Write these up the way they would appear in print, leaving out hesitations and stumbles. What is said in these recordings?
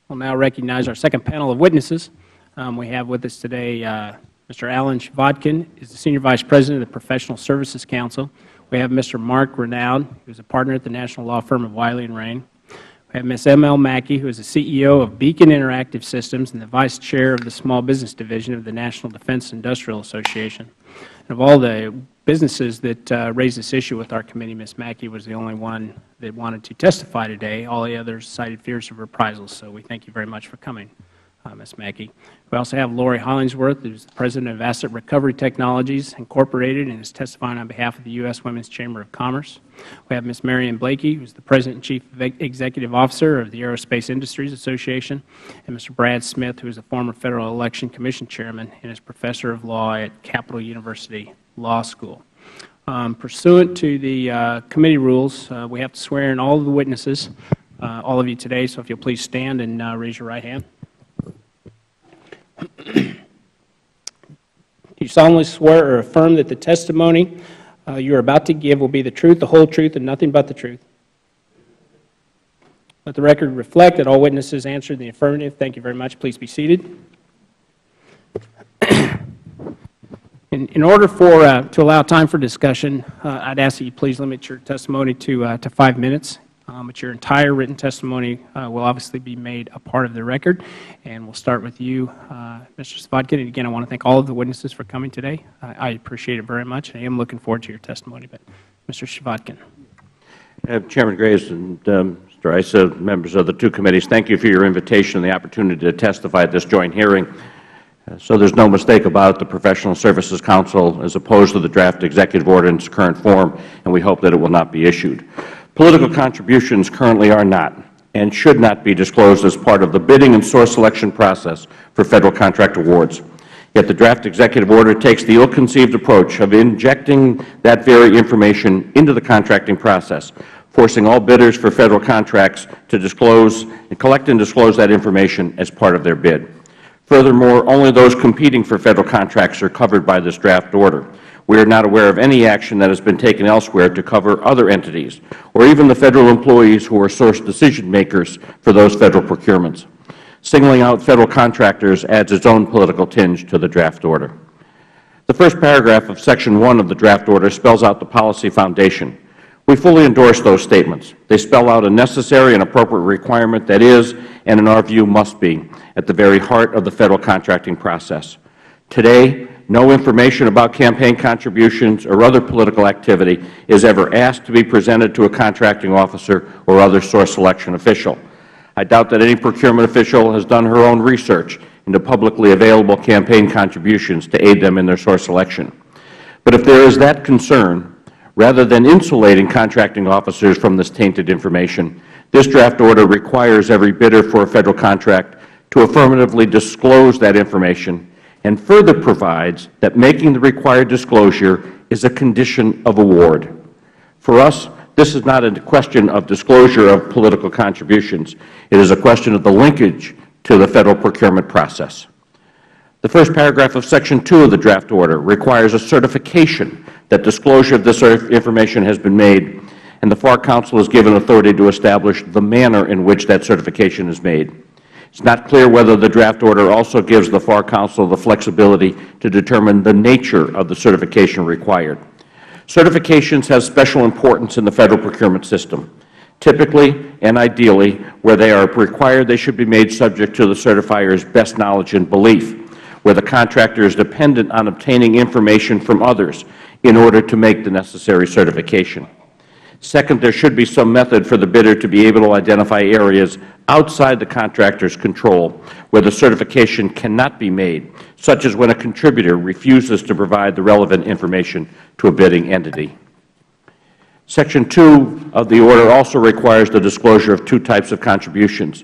We'll now recognize our second panel of witnesses. We have with us today Mr. Alan Shvatkin, who is the Senior Vice President of the Professional Services Council. We have Mr. Mark Renaud, who is a partner at the national law firm of Wiley & Rain. We have Ms. M.L. Mackey, who is the CEO of Beacon Interactive Systems and the Vice Chair of the Small Business Division of the National Defense Industrial Association. And of all the businesses that raised this issue with our committee, Ms. Mackey was the only one that wanted to testify today. All the others cited fears of reprisals, so we thank you very much for coming, Ms. Mackey. We also have Lori Hollingsworth, who is the President of Asset Recovery Technologies Incorporated and is testifying on behalf of the U.S. Women's Chamber of Commerce. We have Ms. Marion Blakey, who is the President and Chief Executive Officer of the Aerospace Industries Association, and Mr. Brad Smith, who is a former Federal Election Commission Chairman and is Professor of Law at Capital University Law School. Pursuant to the committee rules, we have to swear in all of the witnesses, all of you today, so if you'll please stand and raise your right hand. Do you solemnly swear or affirm that the testimony you are about to give will be the truth, the whole truth, and nothing but the truth? Let the record reflect that all witnesses answered in the affirmative. Thank you very much. Please be seated. In order to allow time for discussion, I'd ask that you please limit your testimony to 5 minutes. But your entire written testimony will obviously be made a part of the record. And we'll start with you, Mr. Shvatkin. And again, I want to thank all of the witnesses for coming today. I appreciate it very much. I am looking forward to your testimony. But Mr. Shvatkin. Chairman Graves and Mr. Issa, members of the two committees, thank you for your invitation and the opportunity to testify at this joint hearing. So there's no mistake about it, the Professional Services Council is opposed to the draft executive order in its current form, and we hope that it will not be issued. Political contributions currently are not and should not be disclosed as part of the bidding and source selection process for Federal contract awards. Yet the draft executive order takes the ill-conceived approach of injecting that very information into the contracting process, forcing all bidders for Federal contracts to collect and disclose that information as part of their bid. Furthermore, only those competing for Federal contracts are covered by this draft order. We are not aware of any action that has been taken elsewhere to cover other entities, or even the Federal employees who are source decision makers for those Federal procurements. Singling out Federal contractors adds its own political tinge to the draft order. The first paragraph of Section 1 of the draft order spells out the policy foundation. We fully endorse those statements. They spell out a necessary and appropriate requirement that is, and in our view must be, at the very heart of the Federal contracting process. Today, no information about campaign contributions or other political activity is ever asked to be presented to a contracting officer or other source selection official. I doubt that any procurement official has done her own research into publicly available campaign contributions to aid them in their source selection. But if there is that concern, rather than insulating contracting officers from this tainted information, this draft order requires every bidder for a Federal contract to affirmatively disclose that information, and further provides that making the required disclosure is a condition of award. For us, this is not a question of disclosure of political contributions. It is a question of the linkage to the Federal procurement process. The first paragraph of Section 2 of the draft order requires a certification that disclosure of this information has been made, and the FAR Council is given authority to establish the manner in which that certification is made. It is not clear whether the draft order also gives the FAR Council the flexibility to determine the nature of the certification required. Certifications have special importance in the Federal procurement system. Typically and ideally, where they are required, they should be made subject to the certifier's best knowledge and belief, where the contractor is dependent on obtaining information from others in order to make the necessary certification. Second, there should be some method for the bidder to be able to identify areas outside the contractor's control where the certification cannot be made, such as when a contributor refuses to provide the relevant information to a bidding entity. Section 2 of the order also requires the disclosure of two types of contributions.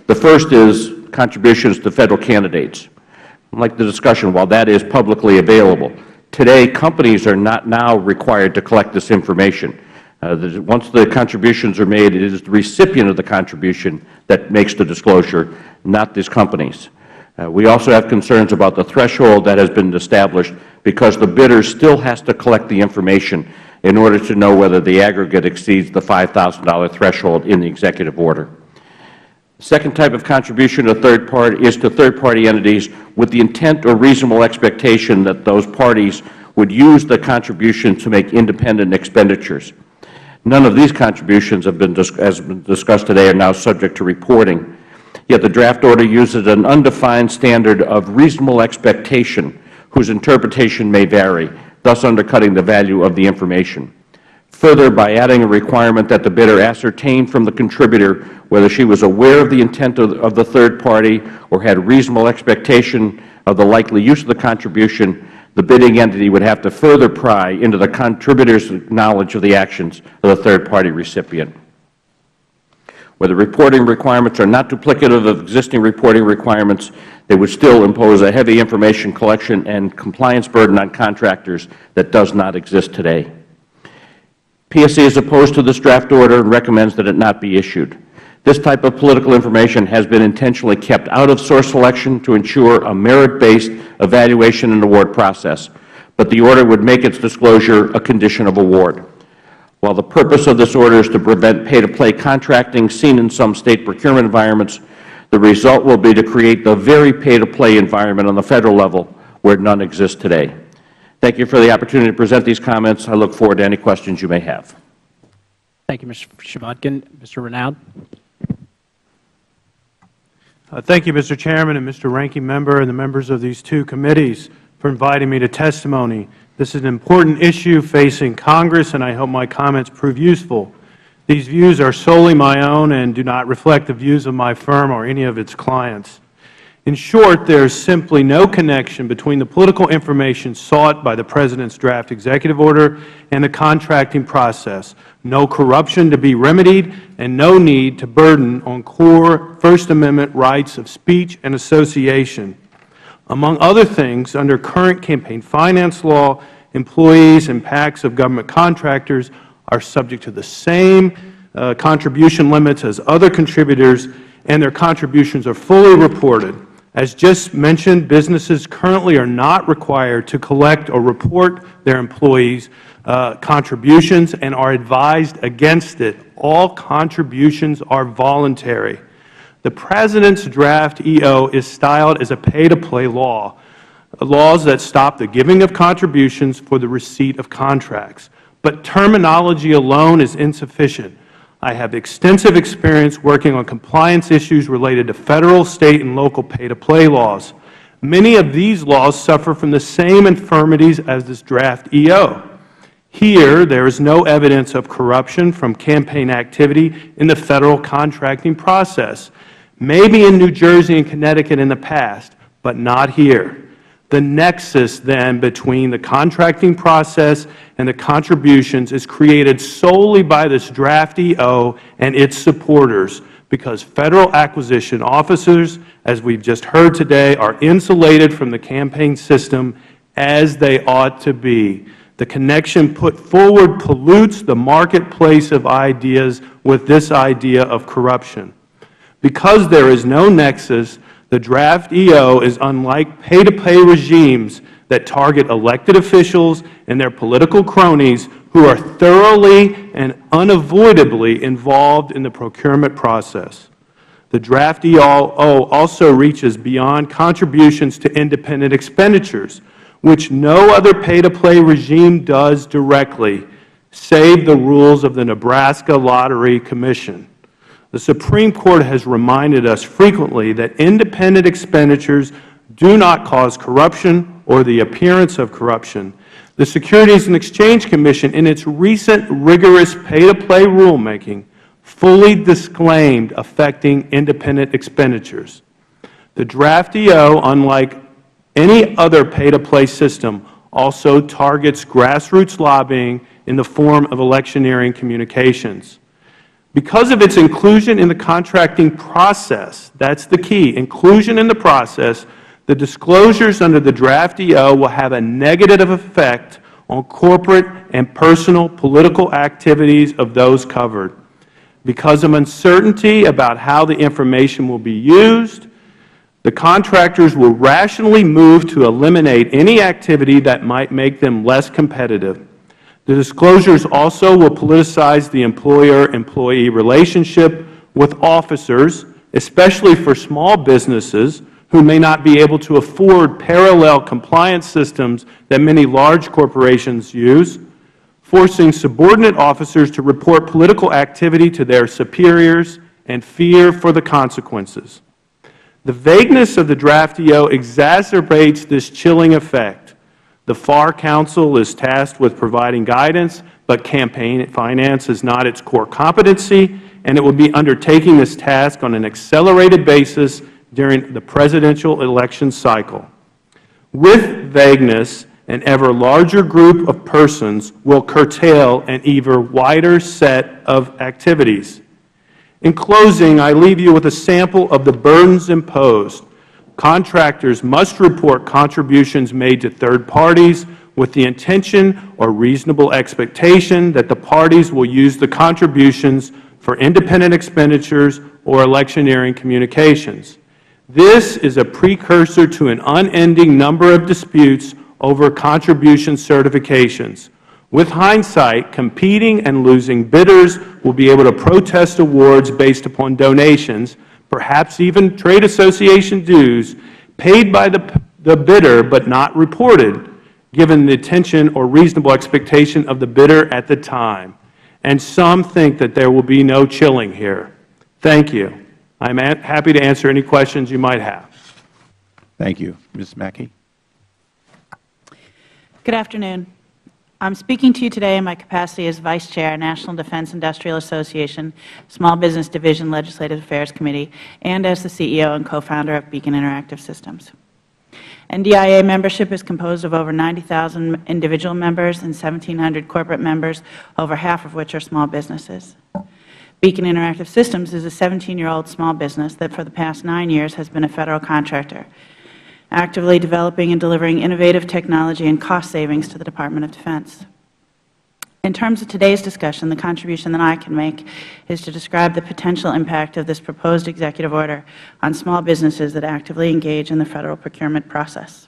The first is contributions to Federal candidates. Like the discussion, while that is publicly available, today companies are not now required to collect this information. Once the contributions are made, it is the recipient of the contribution that makes the disclosure, not these companies. We also have concerns about the threshold that has been established because the bidder still has to collect the information in order to know whether the aggregate exceeds the $5,000 threshold in the executive order. The Second type of contribution to third-party entities with the intent or reasonable expectation that those parties would use the contribution to make independent expenditures. None of these contributions have been, as discussed today, are now subject to reporting. Yet the draft order uses an undefined standard of reasonable expectation, whose interpretation may vary, thus undercutting the value of the information. Further, by adding a requirement that the bidder ascertain from the contributor whether she was aware of the intent of the third party or had reasonable expectation of the likely use of the contribution, the bidding entity would have to further pry into the contributor's knowledge of the actions of the third-party recipient. Where the reporting requirements are not duplicative of existing reporting requirements, they would still impose a heavy information collection and compliance burden on contractors that does not exist today. PSC is opposed to this draft order and recommends that it not be issued. This type of political information has been intentionally kept out of source selection to ensure a merit-based evaluation and award process, but the order would make its disclosure a condition of award. While the purpose of this order is to prevent pay-to-play contracting seen in some State procurement environments, the result will be to create the very pay-to-play environment on the Federal level where none exists today. Thank you for the opportunity to present these comments. I look forward to any questions you may have. Thank you, Mr. Zvodkin. Mr. Renaud. Thank you, Mr. Chairman and Mr. Ranking Member and the members of these two committees for inviting me to testimony. This is an important issue facing Congress, and I hope my comments prove useful. These views are solely my own and do not reflect the views of my firm or any of its clients. In short, there is simply no connection between the political information sought by the President's draft executive order and the contracting process, no corruption to be remedied, and no need to burden on core First Amendment rights of speech and association. Among other things, under current campaign finance law, employees and PACs of government contractors are subject to the same contribution limits as other contributors, and their contributions are fully reported. As just mentioned, businesses currently are not required to collect or report their employees' contributions and are advised against it. All contributions are voluntary. The President's draft EO is styled as a pay-to-play law, laws that stop the giving of contributions for the receipt of contracts. But terminology alone is insufficient. I have extensive experience working on compliance issues related to Federal, State, and local pay-to-play laws. Many of these laws suffer from the same infirmities as this draft EO. Here, there is no evidence of corruption from campaign activity in the Federal contracting process. Maybe in New Jersey and Connecticut in the past, but not here. The nexus, then, between the contracting process and the contributions is created solely by this draft EO and its supporters, because Federal acquisition officers, as we have just heard today, are insulated from the campaign system as they ought to be. The connection put forward pollutes the marketplace of ideas with this idea of corruption. Because there is no nexus, the draft EO is unlike pay-to-play regimes that target elected officials and their political cronies who are thoroughly and unavoidably involved in the procurement process. The draft EO also reaches beyond contributions to independent expenditures, which no other pay-to-play regime does directly, save the rules of the Nebraska Lottery Commission. The Supreme Court has reminded us frequently that independent expenditures do not cause corruption or the appearance of corruption. The Securities and Exchange Commission, in its recent rigorous pay-to-play rulemaking, fully disclaimed affecting independent expenditures. The draft EO, unlike any other pay-to-play system, also targets grassroots lobbying in the form of electioneering communications. Because of its inclusion in the contracting process, that's the key, inclusion in the process, the disclosures under the draft EO will have a negative effect on corporate and personal political activities of those covered. Because of uncertainty about how the information will be used, the contractors will rationally move to eliminate any activity that might make them less competitive. The disclosures also will politicize the employer-employee relationship with officers, especially for small businesses who may not be able to afford parallel compliance systems that many large corporations use, forcing subordinate officers to report political activity to their superiors and fear for the consequences. The vagueness of the draft EO exacerbates this chilling effect. The FAR Council is tasked with providing guidance, but campaign finance is not its core competency, and it will be undertaking this task on an accelerated basis during the presidential election cycle. With vagueness, an ever larger group of persons will curtail an even wider set of activities. In closing, I leave you with a sample of the burdens imposed. Contractors must report contributions made to third parties with the intention or reasonable expectation that the parties will use the contributions for independent expenditures or electioneering communications. This is a precursor to an unending number of disputes over contribution certifications. With hindsight, competing and losing bidders will be able to protest awards based upon donations, perhaps even trade association dues, paid by the bidder but not reported, given the intention or reasonable expectation of the bidder at the time. And some think that there will be no chilling here. Thank you. I am happy to answer any questions you might have. Thank you. Ms. Mackey. Good afternoon. I'm speaking to you today in my capacity as Vice Chair, National Defense Industrial Association, Small Business Division Legislative Affairs Committee, and as the CEO and co-founder of Beacon Interactive Systems. NDIA membership is composed of over 90,000 individual members and 1,700 corporate members, over half of which are small businesses. Beacon Interactive Systems is a 17-year-old small business that for the past 9 years has been a Federal contractor, actively developing and delivering innovative technology and cost savings to the Department of Defense. In terms of today's discussion, the contribution that I can make is to describe the potential impact of this proposed executive order on small businesses that actively engage in the Federal procurement process.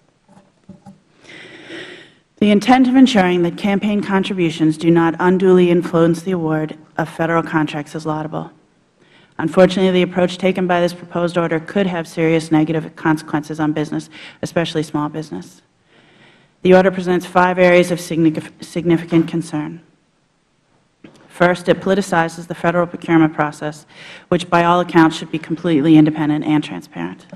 The intent of ensuring that campaign contributions do not unduly influence the award of Federal contracts is laudable. Unfortunately, the approach taken by this proposed order could have serious negative consequences on business, especially small business. The order presents 5 areas of significant concern. First, it politicizes the Federal procurement process, which by all accounts should be completely independent and transparent.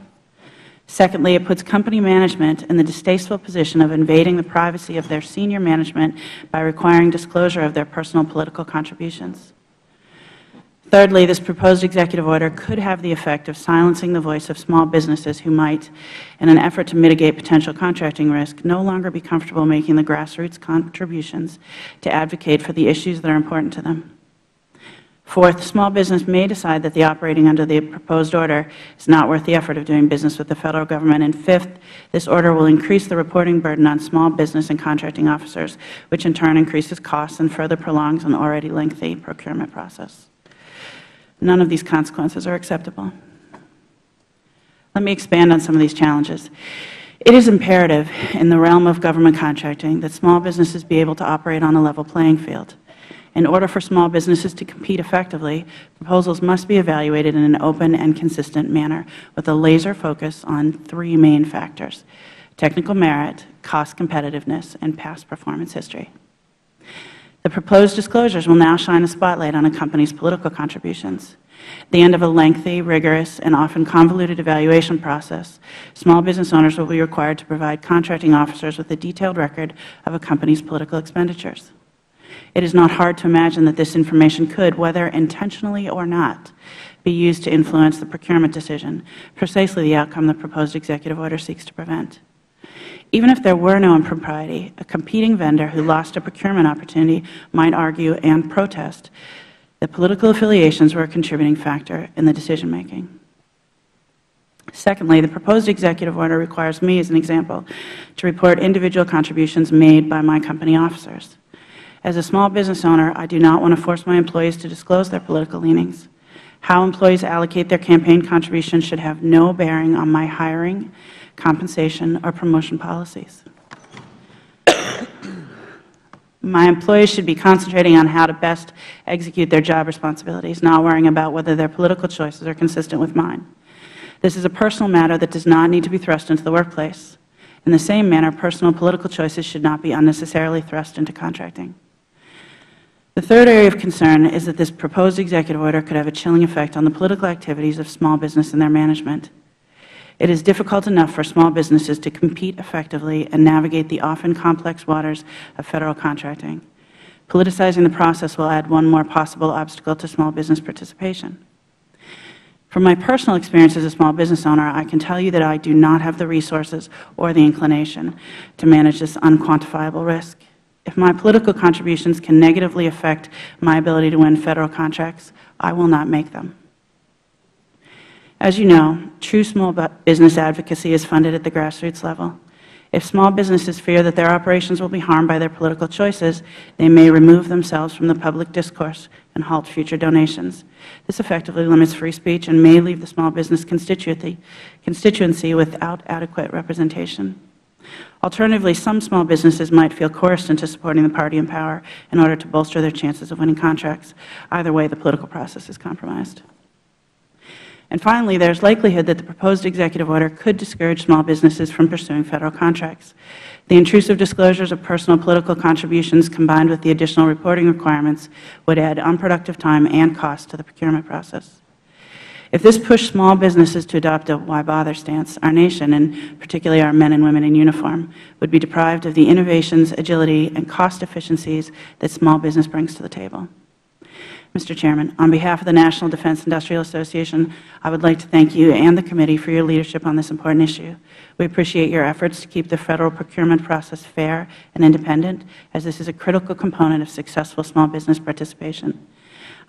Secondly, it puts company management in the distasteful position of invading the privacy of their senior management by requiring disclosure of their personal political contributions. Thirdly, this proposed executive order could have the effect of silencing the voice of small businesses who might, in an effort to mitigate potential contracting risk, no longer be comfortable making the grassroots contributions to advocate for the issues that are important to them. Fourth, small business may decide that the operating under the proposed order is not worth the effort of doing business with the Federal Government. And fifth, this order will increase the reporting burden on small business and contracting officers, which in turn increases costs and further prolongs an already lengthy procurement process. None of these consequences are acceptable. Let me expand on some of these challenges. It is imperative in the realm of government contracting that small businesses be able to operate on a level playing field. In order for small businesses to compete effectively, proposals must be evaluated in an open and consistent manner with a laser focus on 3 main factors: technical merit, cost competitiveness, and past performance history. The proposed disclosures will now shine a spotlight on a company's political contributions. At the end of a lengthy, rigorous, and often convoluted evaluation process, small business owners will be required to provide contracting officers with a detailed record of a company's political expenditures. It is not hard to imagine that this information could, whether intentionally or not, be used to influence the procurement decision, precisely the outcome the proposed executive order seeks to prevent. Even if there were no impropriety, a competing vendor who lost a procurement opportunity might argue and protest that political affiliations were a contributing factor in the decision-making. Secondly, the proposed executive order requires me, as an example, to report individual contributions made by my company officers. As a small business owner, I do not want to force my employees to disclose their political leanings. How employees allocate their campaign contributions should have no bearing on my hiring, compensation, or promotion policies. My employees should be concentrating on how to best execute their job responsibilities, not worrying about whether their political choices are consistent with mine. This is a personal matter that does not need to be thrust into the workplace. In the same manner, personal political choices should not be unnecessarily thrust into contracting. The third area of concern is that this proposed executive order could have a chilling effect on the political activities of small business and their management. It is difficult enough for small businesses to compete effectively and navigate the often complex waters of Federal contracting. Politicizing the process will add one more possible obstacle to small business participation. From my personal experience as a small business owner, I can tell you that I do not have the resources or the inclination to manage this unquantifiable risk. If my political contributions can negatively affect my ability to win Federal contracts, I will not make them. As you know, true small business advocacy is funded at the grassroots level. If small businesses fear that their operations will be harmed by their political choices, they may remove themselves from the public discourse and halt future donations. This effectively limits free speech and may leave the small business constituency without adequate representation. Alternatively, some small businesses might feel coerced into supporting the party in power in order to bolster their chances of winning contracts. Either way, the political process is compromised. And finally, there is likelihood that the proposed executive order could discourage small businesses from pursuing Federal contracts. The intrusive disclosures of personal political contributions combined with the additional reporting requirements would add unproductive time and cost to the procurement process. If this pushed small businesses to adopt a why bother stance, our nation, and particularly our men and women in uniform, would be deprived of the innovations, agility, and cost efficiencies that small business brings to the table. Mr. Chairman, on behalf of the National Defense Industrial Association, I would like to thank you and the committee for your leadership on this important issue. We appreciate your efforts to keep the Federal procurement process fair and independent, as this is a critical component of successful small business participation.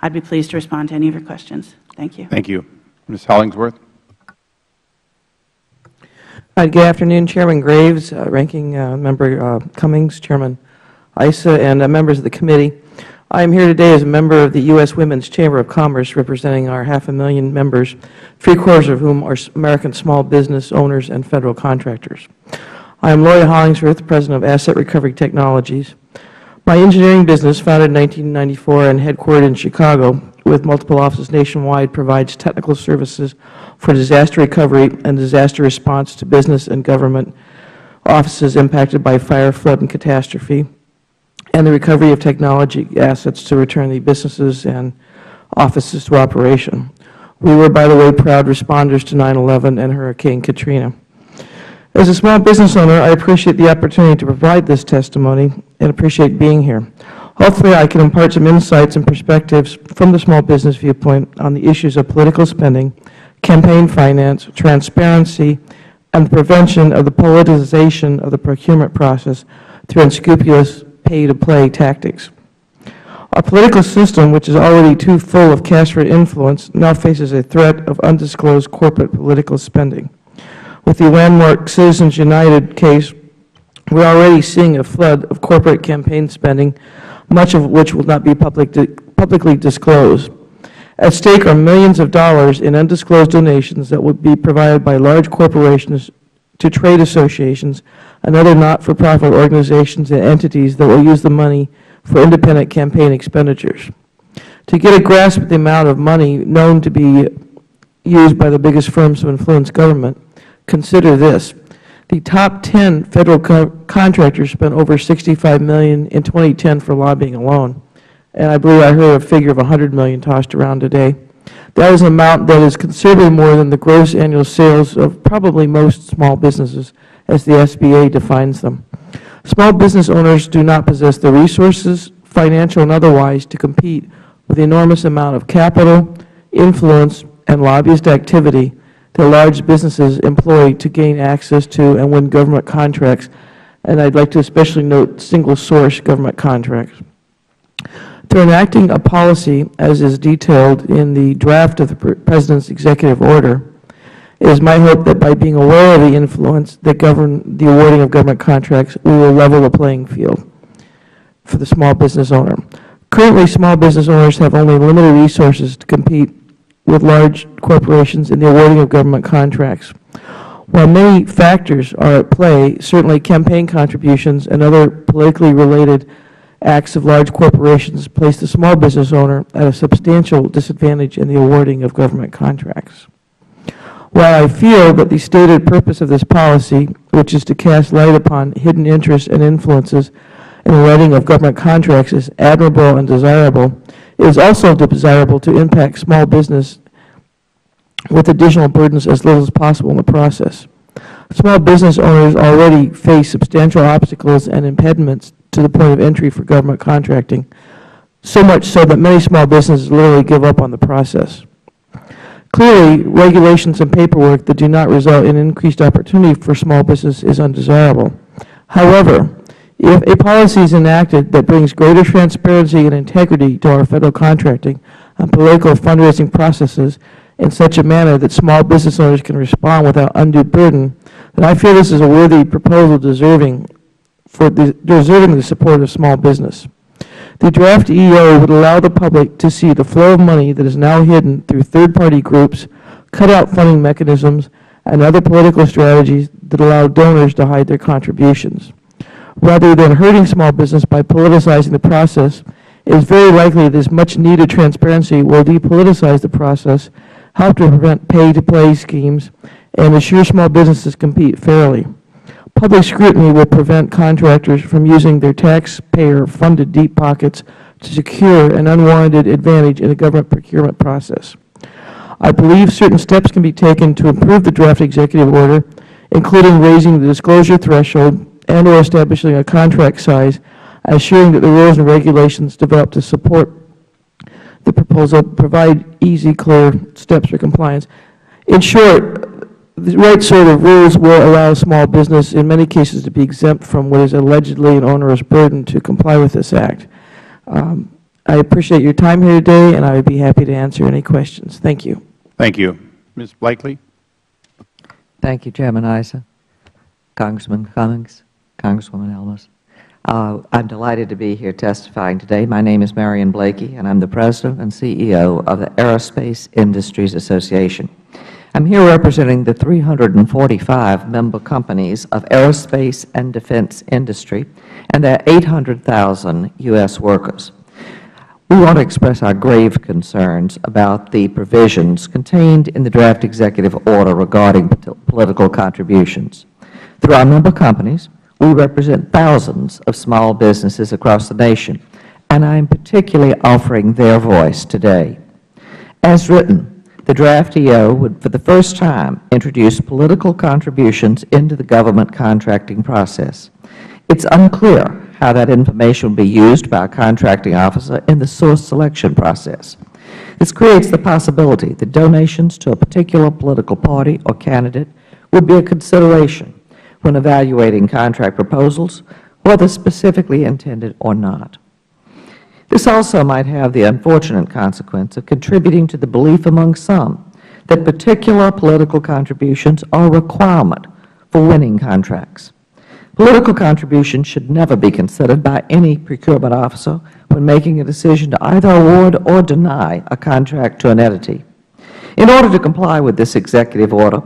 I'd be pleased to respond to any of your questions. Thank you. Thank you. Ms. Hollingsworth. Good afternoon, Chairman Graves, Ranking Member Cummings, Chairman Issa, and members of the committee. I am here today as a member of the U.S. Women's Chamber of Commerce, representing our 500,000 members, three-quarters of whom are American small business owners and Federal contractors. I am Lori Hollingsworth, President of Asset Recovery Technologies. My engineering business, founded in 1994 and headquartered in Chicago, with multiple offices nationwide, provides technical services for disaster recovery and disaster response to business and government offices impacted by fire, flood, and catastrophe, and the recovery of technology assets to return the businesses and offices to operation. We were, by the way, proud responders to 9/11 and Hurricane Katrina. As a small business owner, I appreciate the opportunity to provide this testimony and appreciate being here. Hopefully, I can impart some insights and perspectives from the small business viewpoint on the issues of political spending, campaign finance, transparency, and the prevention of the politicization of the procurement process through unscrupulous pay-to-play tactics. Our political system, which is already too full of cash for influence, now faces a threat of undisclosed corporate political spending. With the landmark Citizens United case, we are already seeing a flood of corporate campaign spending, much of which will not be publicly disclosed. At stake are millions of dollars in undisclosed donations that will be provided by large corporations to trade associations and other not-for-profit organizations and entities that will use the money for independent campaign expenditures. To get a grasp of the amount of money known to be used by the biggest firms to influence government, consider this. The top 10 Federal contractors spent over $65 million in 2010 for lobbying alone, and I believe I heard a figure of $100 million tossed around today. That is an amount that is considerably more than the gross annual sales of probably most small businesses, as the SBA defines them. Small business owners do not possess the resources, financial and otherwise, to compete with the enormous amount of capital, influence, and lobbyist activity that large businesses employ to gain access to and win government contracts, and I'd like to especially note single-source government contracts. Through enacting a policy, as is detailed in the draft of the President's executive order, it is my hope that by being aware of the influence that govern the awarding of government contracts, we will level the playing field for the small business owner. Currently, small business owners have only limited resources to compete with large corporations in the awarding of government contracts. While many factors are at play, certainly campaign contributions and other politically related acts of large corporations place the small business owner at a substantial disadvantage in the awarding of government contracts. While I feel that the stated purpose of this policy, which is to cast light upon hidden interests and influences in the writing of government contracts, is admirable and desirable, it is also desirable to impact small business with additional burdens as little as possible in the process. Small business owners already face substantial obstacles and impediments to the point of entry for government contracting, so much so that many small businesses literally give up on the process. Clearly, regulations and paperwork that do not result in increased opportunity for small business is undesirable. However, if a policy is enacted that brings greater transparency and integrity to our federal contracting and political fundraising processes in such a manner that small business owners can respond without undue burden, then I feel this is a worthy proposal deserving the support of small business. The draft EO would allow the public to see the flow of money that is now hidden through third-party groups, cut-out funding mechanisms, and other political strategies that allow donors to hide their contributions. Rather than hurting small business by politicizing the process, it is very likely this much-needed transparency will depoliticize the process, help to prevent pay-to-play schemes, and assure small businesses compete fairly. Public scrutiny will prevent contractors from using their taxpayer-funded deep pockets to secure an unwarranted advantage in the government procurement process. I believe certain steps can be taken to improve the draft executive order, including raising the disclosure threshold and or establishing a contract size, assuring that the rules and regulations developed to support the proposal provide easy, clear steps for compliance. In short, the right sort of rules will allow small business, in many cases, to be exempt from what is allegedly an onerous burden to comply with this Act. I appreciate your time here today, and I would be happy to answer any questions. Thank you. Thank you. Ms. Blakely. Thank you, Chairman Issa, Congressman Cummings, Congresswoman Elmas. I'm delighted to be here testifying today. My name is Marion Blakey, and I'm the President and CEO of the Aerospace Industries Association. I'm here representing the 345 member companies of aerospace and defense industry and their 800,000 U.S. workers. We want to express our grave concerns about the provisions contained in the draft executive order regarding political contributions. Through our member companies, we represent thousands of small businesses across the nation, and I am particularly offering their voice today. As written, the draft EO would, for the first time, introduce political contributions into the government contracting process. It's unclear how that information will be used by a contracting officer in the source selection process. This creates the possibility that donations to a particular political party or candidate would be a consideration when evaluating contract proposals, whether specifically intended or not. This also might have the unfortunate consequence of contributing to the belief among some that particular political contributions are a requirement for winning contracts. Political contributions should never be considered by any procurement officer when making a decision to either award or deny a contract to an entity. In order to comply with this executive order,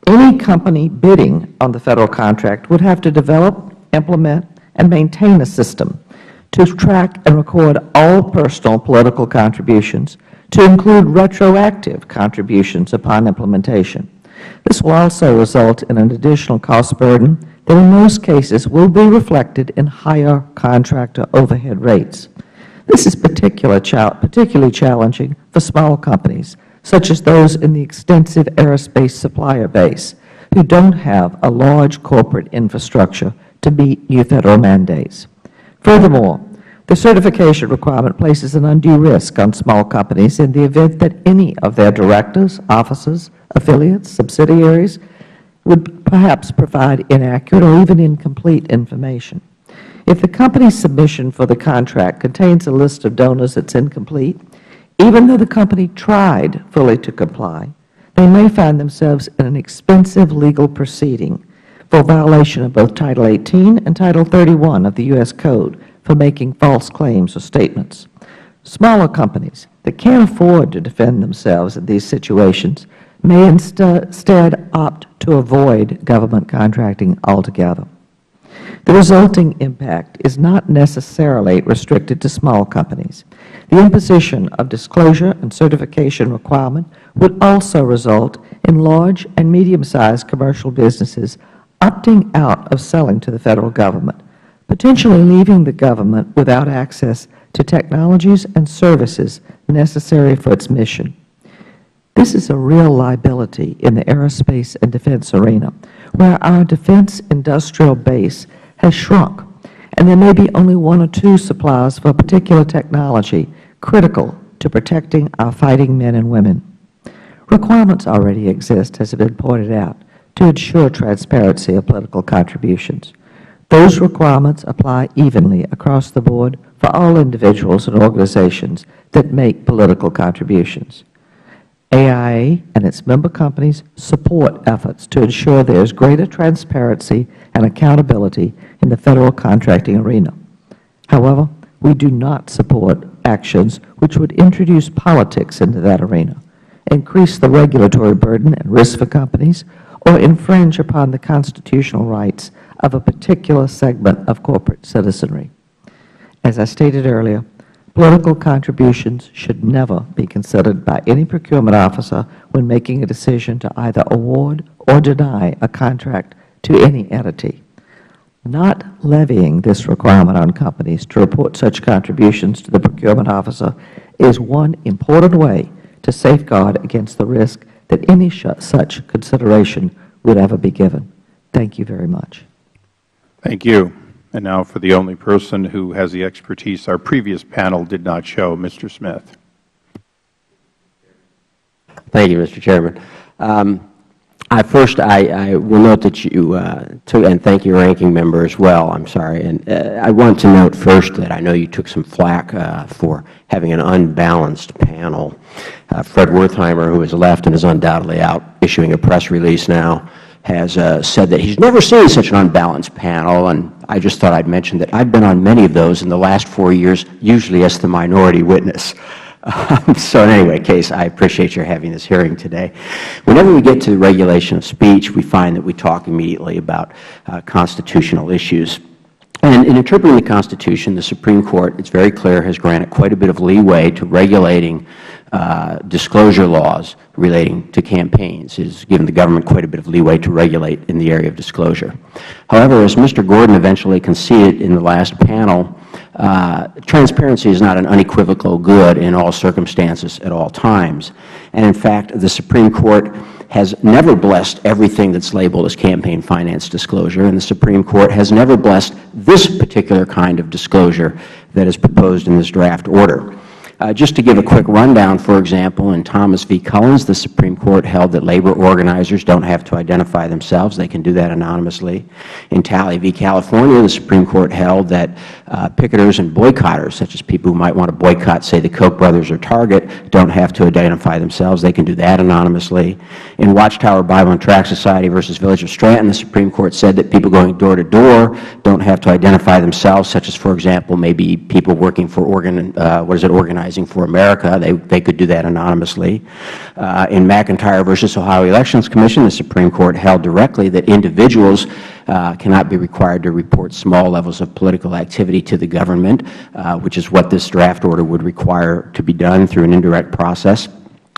any company bidding on the Federal contract would have to develop, implement, and maintain a system to track and record all personal political contributions, to include retroactive contributions upon implementation. This will also result in an additional cost burden that in most cases will be reflected in higher contractor overhead rates. This is particularly challenging for small companies, such as those in the extensive aerospace supplier base, who don't have a large corporate infrastructure to meet new Federal mandates. Furthermore, the certification requirement places an undue risk on small companies in the event that any of their directors, officers, affiliates, subsidiaries would perhaps provide inaccurate or even incomplete information. If the company's submission for the contract contains a list of donors that's incomplete, even though the company tried fully to comply, they may find themselves in an expensive legal proceeding for violation of both Title 18 and Title 31 of the U.S. Code for making false claims or statements. Smaller companies that can't afford to defend themselves in these situations may instead opt to avoid government contracting altogether. The resulting impact is not necessarily restricted to small companies. The imposition of disclosure and certification requirement would also result in large and medium-sized commercial businesses opting out of selling to the Federal Government, potentially leaving the Government without access to technologies and services necessary for its mission. This is a real liability in the aerospace and defense arena, where our defense industrial base has shrunk, and there may be only one or two suppliers for a particular technology critical to protecting our fighting men and women. Requirements already exist, as has been pointed out, to ensure transparency of political contributions. Those requirements apply evenly across the board for all individuals and organizations that make political contributions. AIA and its member companies support efforts to ensure there is greater transparency and accountability in the Federal contracting arena. However, we do not support actions which would introduce politics into that arena, increase the regulatory burden and risk for companies, or infringe upon the constitutional rights of a particular segment of corporate citizenry. As I stated earlier, political contributions should never be considered by any procurement officer when making a decision to either award or deny a contract to any entity. Not levying this requirement on companies to report such contributions to the procurement officer is one important way to safeguard against the risk that any such consideration would ever be given. Thank you very much. Thank you. And now for the only person who has the expertise our previous panel did not show, Mr. Smith. Thank you, Mr. Chairman. First, I will note that you took, and thank you, Ranking Member, as well. I'm sorry. And I want to note first that I know you took some flack for having an unbalanced panel. Fred Wertheimer, who has left and is undoubtedly out issuing a press release now, has said that he's never seen such an unbalanced panel, and I just thought I'd mention that I've been on many of those in the last 4 years, usually as the minority witness. So in any case, I appreciate your having this hearing today. Whenever we get to the regulation of speech, we find that we talk immediately about constitutional issues. And in interpreting the Constitution, the Supreme Court, it's very clear, has granted quite a bit of leeway to regulating disclosure laws relating to campaigns. It has given the government quite a bit of leeway to regulate in the area of disclosure. However, as Mr. Gordon eventually conceded in the last panel, transparency is not an unequivocal good in all circumstances at all times. And in fact, the Supreme Court has never blessed everything that's labeled as campaign finance disclosure, and the Supreme Court has never blessed this particular kind of disclosure that is proposed in this draft order. Just to give a quick rundown, for example, in Thomas v. Cullins, the Supreme Court held that labor organizers don't have to identify themselves. They can do that anonymously. In Talley v. California, the Supreme Court held that picketers and boycotters, such as people who might want to boycott, say, the Koch brothers or Target, don't have to identify themselves. They can do that anonymously. In Watchtower Bible and Tract Society versus Village of Stratton, the Supreme Court said that people going door to door don't have to identify themselves, such as, for example, maybe people working for Organizing for America. They could do that anonymously. In McIntyre versus Ohio Elections Commission, the Supreme Court held directly that individuals cannot be required to report small levels of political activity to the government, which is what this draft order would require to be done through an indirect process.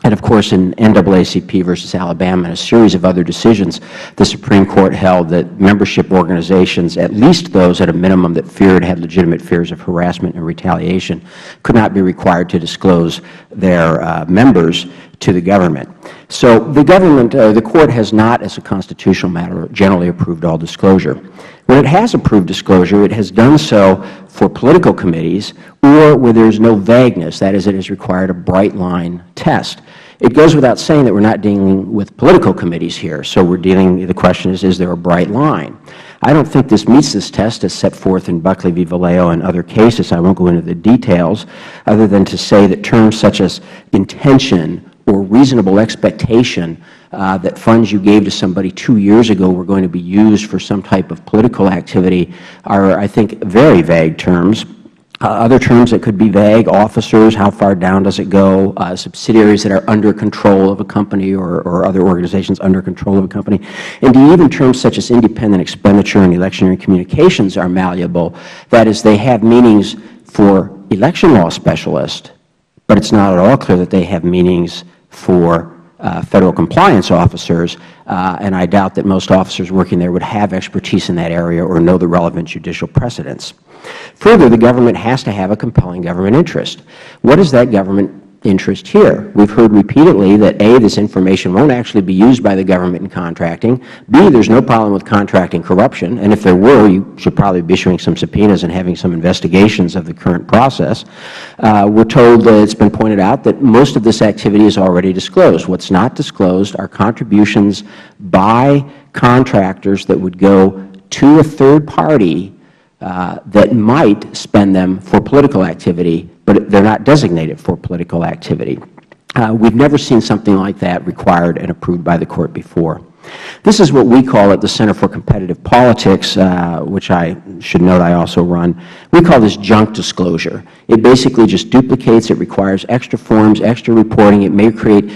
And of course, in NAACP versus Alabama and a series of other decisions, the Supreme Court held that membership organizations, at least those at a minimum that had legitimate fears of harassment and retaliation, could not be required to disclose their members to the government. So the Court has not, as a constitutional matter, generally approved all disclosure. When it has approved disclosure, it has done so for political committees or where there is no vagueness, that is, it has required a bright-line test. It goes without saying that we are not dealing with political committees here, so the question is there a bright line? I don't think this meets this test as set forth in Buckley v. Vallejo and other cases. I won't go into the details, other than to say that terms such as intention or reasonable expectation that funds you gave to somebody 2 years ago were going to be used for some type of political activity are, I think, very vague terms. Other terms that could be vague: officers, how far down does it go, subsidiaries that are under control of a company or other organizations under control of a company. Indeed, even terms such as independent expenditure and electioneering communications are malleable. That is, they have meanings for election law specialists, but it's not at all clear that they have meanings for Federal compliance officers, and I doubt that most officers working there would have expertise in that area or know the relevant judicial precedents. Further, the government has to have a compelling government interest. What is that government interest here? We've heard repeatedly that A, this information won't actually be used by the government in contracting, B, there's no problem with contracting corruption, and if there were, you should probably be issuing some subpoenas and having some investigations of the current process. We're told, it's been pointed out, that most of this activity is already disclosed. What's not disclosed are contributions by contractors that would go to a third party that might spend them for political activity, but they're not designated for political activity. We've never seen something like that required and approved by the Court before. This is what we call at the Center for Competitive Politics, which I should note I also run. We call this junk disclosure. It basically just duplicates. It requires extra forms, extra reporting. It may create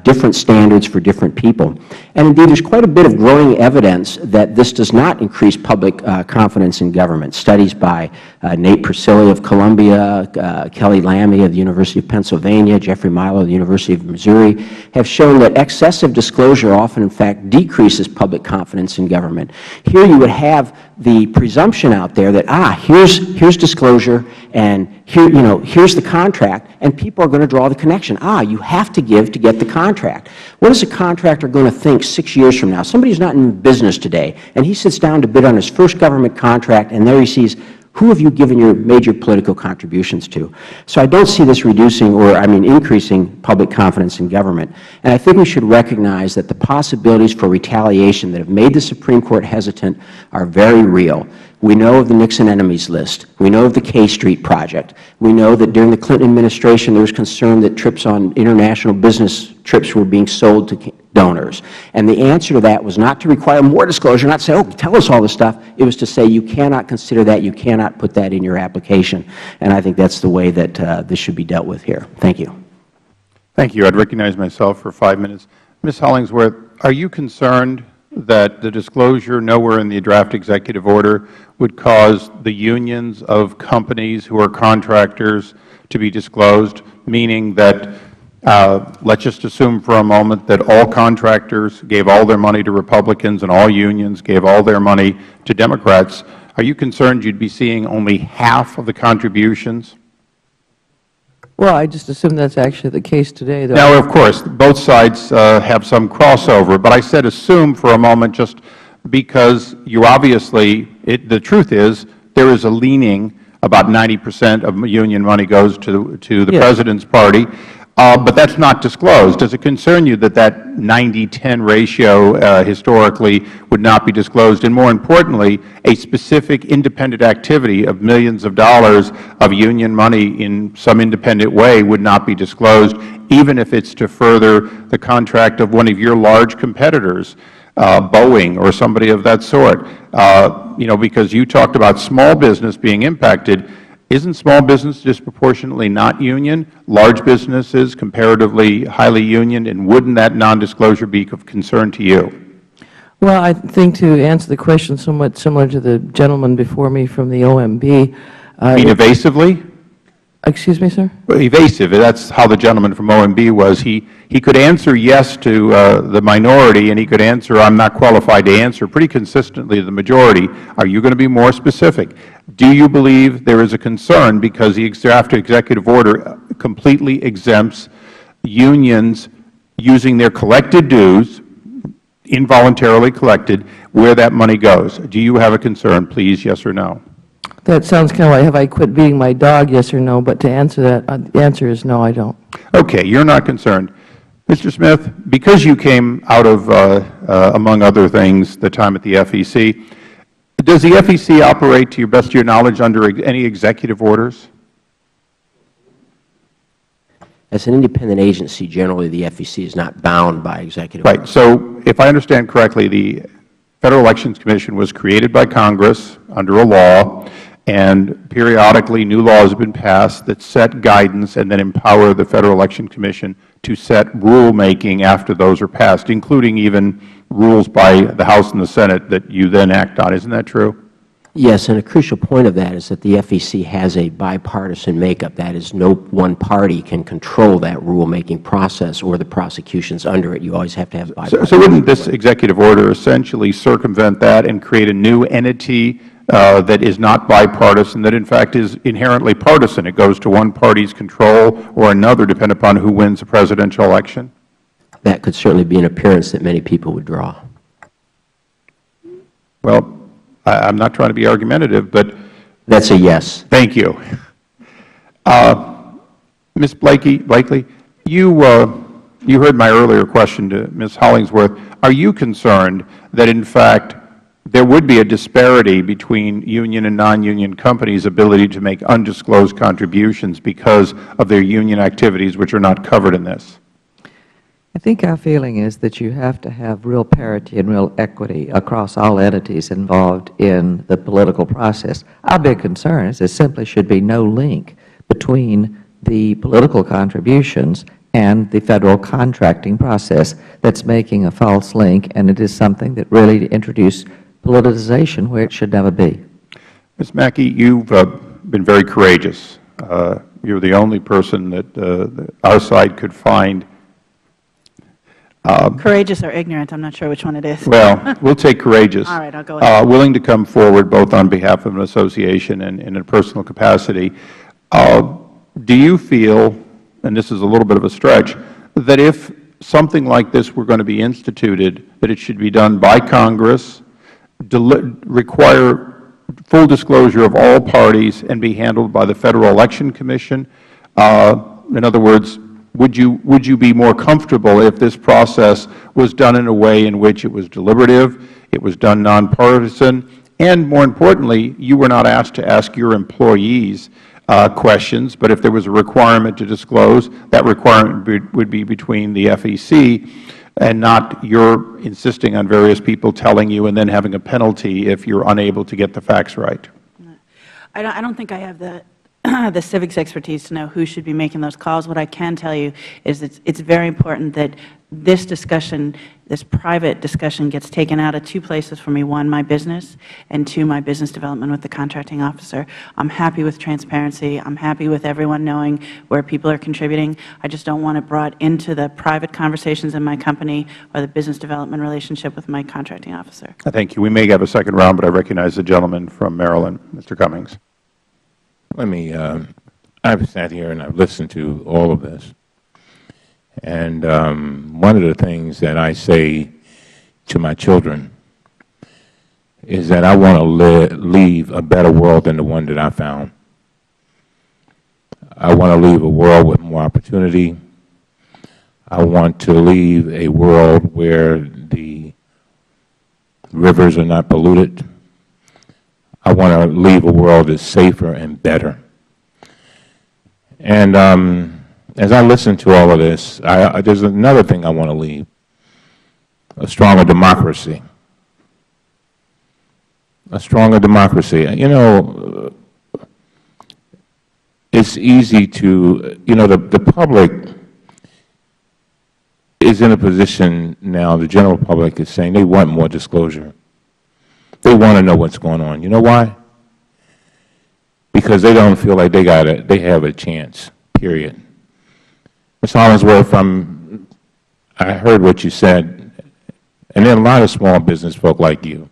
different standards for different people. And indeed, there's quite a bit of growing evidence that this does not increase public confidence in government. Studies by Nate Persily of Columbia, Kelly Lamy of the University of Pennsylvania, Jeffrey Milo of the University of Missouri have shown that excessive disclosure often, in fact, decreases public confidence in government. Here you would have the presumption out there that, here's disclosure, and here, here's the contract, and people are going to draw the connection. You have to give to get the contract. What is a contractor going to think 6 years from now? Somebody who's not in business today, and he sits down to bid on his first government contract, and there he sees, who have you given your major political contributions to? So I don't see this reducing or, increasing public confidence in government. And I think we should recognize that the possibilities for retaliation that have made the Supreme Court hesitant are very real. We know of the Nixon enemies list. We know of the K Street project. We know that during the Clinton administration there was concern that trips on international business trips were being sold to donors. And the answer to that was not to require more disclosure, not to say, tell us all this stuff. It was to say, you cannot consider that, you cannot put that in your application. And I think that's the way that this should be dealt with here. Thank you. Thank you. I'd recognize myself for 5 minutes. Ms. Hollingsworth, are you concerned that the disclosure nowhere in the draft executive order would cause the unions of companies who are contractors to be disclosed, meaning that let's just assume for a moment that all contractors gave all their money to Republicans and all unions gave all their money to Democrats? Are you concerned you'd be seeing only half of the contributions? Well, I just assume that's actually the case today, though. Now, of course, both sides have some crossover, but I said assume for a moment just because you obviously, the truth is there is a leaning, about 90% of union money goes to the President's party. But that's not disclosed. Does it concern you that that 90-10 ratio historically would not be disclosed? And more importantly, a specific independent activity of millions of dollars of union money in some independent way would not be disclosed, even if it's to further the contract of one of your large competitors, Boeing or somebody of that sort? Because you talked about small business being impacted. Isn't small business disproportionately not union? Large businesses comparatively highly union, and wouldn't that non-disclosure be of concern to you? Well, I think to answer the question somewhat similar to the gentleman before me from the OMB. You mean evasively? Excuse me, sir? Well, evasive. That's how the gentleman from OMB was. He could answer yes to the minority, and he could answer I'm not qualified to answer pretty consistently to the majority. Are you going to be more specific? Do you believe there is a concern because the draft executive order completely exempts unions using their collected dues, involuntarily collected, where that money goes? Do you have a concern, please, yes or no? That sounds kind of like, have I quit beating my dog, yes or no? But to answer that, the answer is no, I don't. Okay, you're not concerned. Mr. Smith, because you came out of, among other things, the time at the FEC, does the FEC operate, to your best of your knowledge, under any executive orders? As an independent agency, generally the FEC is not bound by executive orders. Right. So if I understand correctly, the Federal Elections Commission was created by Congress under a law, and periodically new laws have been passed that set guidance and then empower the Federal Election Commission to set rulemaking after those are passed, including even rules by the House and the Senate that you then act on. Isn't that true? Yes, and a crucial point of that is that the FEC has a bipartisan makeup. That is, no one party can control that rulemaking process or the prosecutions under it. You always have to have bipartisan. So wouldn't this executive order essentially circumvent that and create a new entity that is not bipartisan, that in fact is inherently partisan? It goes to one party's control or another, depending upon who wins the presidential election? That could certainly be an appearance that many people would draw. Well, I'm not trying to be argumentative, but that's a yes. Thank you. Ms. Blakely, you heard my earlier question to Ms. Hollingsworth. Are you concerned that, in fact, there would be a disparity between union and non-union companies' ability to make undisclosed contributions because of their union activities, which are not covered in this? I think our feeling is that you have to have real parity and real equity across all entities involved in the political process. Our big concern is there simply should be no link between the political contributions and the Federal contracting process that's making a false link, and it is something that really introduced politicization where it should never be. Ms. Mackey, you've been very courageous. You're the only person that our side could find. Courageous or ignorant, I'm not sure which one it is. Well, we'll take courageous. All right, I'll go ahead. Willing to come forward both on behalf of an association and in a personal capacity. Do you feel, and this is a little bit of a stretch, that if something like this were going to be instituted, that it should be done by Congress, require full disclosure of all parties, and be handled by the Federal Election Commission? In other words, would you be more comfortable if this process was done in a way in which it was deliberative, it was done nonpartisan, and more importantly, you were not asked to ask your employees questions, but if there was a requirement to disclose, that requirement would be between the FEC and not your insisting on various people telling you and then having a penalty if you're unable to get the facts right? I don't think I have the civics expertise to know who should be making those calls. What I can tell you is that it's very important that this discussion, this private discussion, gets taken out of two places for me. One, my business, and two, my business development with the contracting officer. I'm happy with transparency. I'm happy with everyone knowing where people are contributing. I just don't want it brought into the private conversations in my company or the business development relationship with my contracting officer. Thank you. We may have a second round, but I recognize the gentleman from Maryland, Mr. Cummings. I've sat here and I've listened to all of this. And one of the things that I say to my children is that I want to leave a better world than the one that I found. I want to leave a world with more opportunity. I want to leave a world where the rivers are not polluted. I want to leave a world that's safer and better. And as I listen to all of this, there's another thing I want to leave, a stronger democracy. A stronger democracy. You know, it's easy to, the public is in a position now, the general public is saying they want more disclosure. They want to know what's going on. You know why? Because they don't feel like they have a chance, period. Ms. Hollingsworth, I heard what you said, and there are a lot of small business folk like you.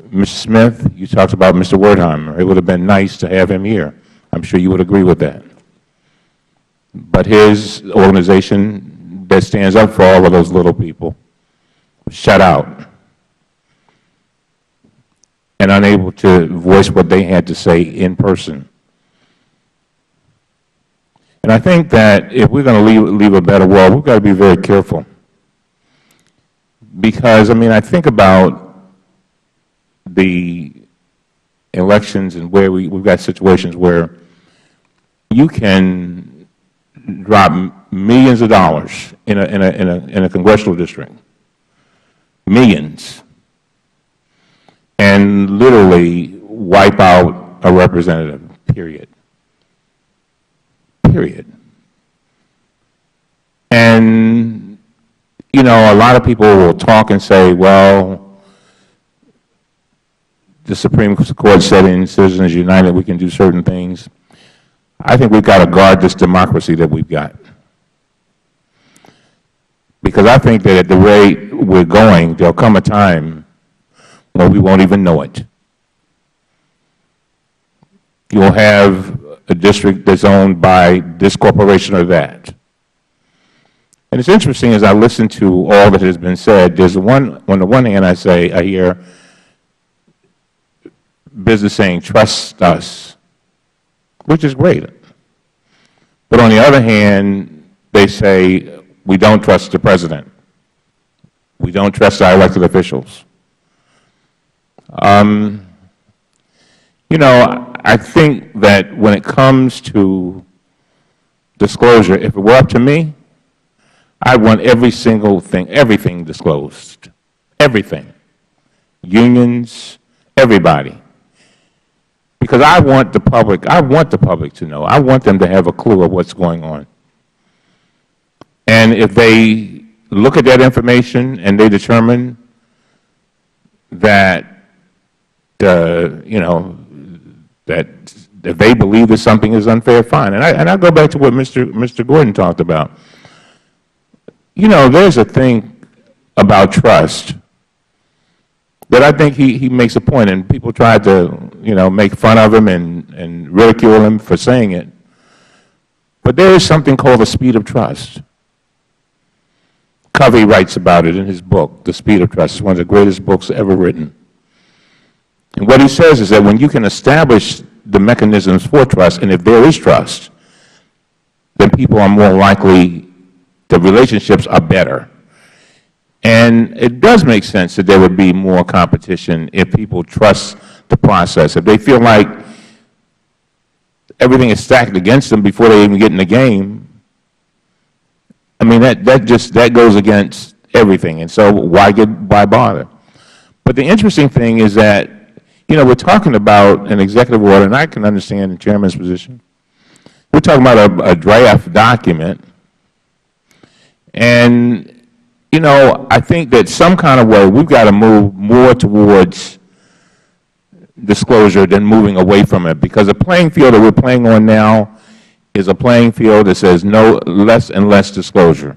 Mr. Smith, you talked about Mr. Wertheimer. It would have been nice to have him here. I'm sure you would agree with that. But his organization that stands up for all of those little people was shut out and unable to voice what they had to say in person. And I think that if we're going to leave a better world, we've got to be very careful. Because, I think about the elections and where we've got situations where you can drop millions of dollars in a congressional district, millions, and literally wipe out a representative, period. Period. And, you know, a lot of people will talk and say, well, the Supreme Court said in Citizens United we can do certain things. I think we've got to guard this democracy that we've got. Because I think that at the rate we're going, there'll come a time when we won't even know it. You'll have a district that's owned by this corporation or that. And it's interesting as I listen to all that has been said, there's on the one hand I hear business saying, trust us, which is great. But on the other hand, they say, we don't trust the president. We don't trust our elected officials. You know, I think that when it comes to disclosure, if it were up to me, I want every single thing, everything disclosed. Everything. Unions, everybody. Because I want the public to know. I want them to have a clue of what's going on. And if they look at that information and they determine that, you know, that if they believe that something is unfair, fine. And I go back to what Mr. Gordon talked about. You know, there's a thing about trust that I think he makes a point, and people try to, you know, make fun of him and ridicule him for saying it. But there is something called the speed of trust. Covey writes about it in his book, The Speed of Trust. It's one of the greatest books ever written. And what he says is that when you can establish the mechanisms for trust, and if there is trust, then people are more likely, the relationships are better. And it does make sense that there would be more competition if people trust the process. If they feel like everything is stacked against them before they even get in the game, I mean, that goes against everything. And so why bother? But the interesting thing is that, you know, we're talking about an executive order, and I can understand the chairman's position. We're talking about a draft document. And, you know, I think that some kind of way we've got to move more towards disclosure than moving away from it, because the playing field that we're playing on now is a playing field that says no, less and less disclosure.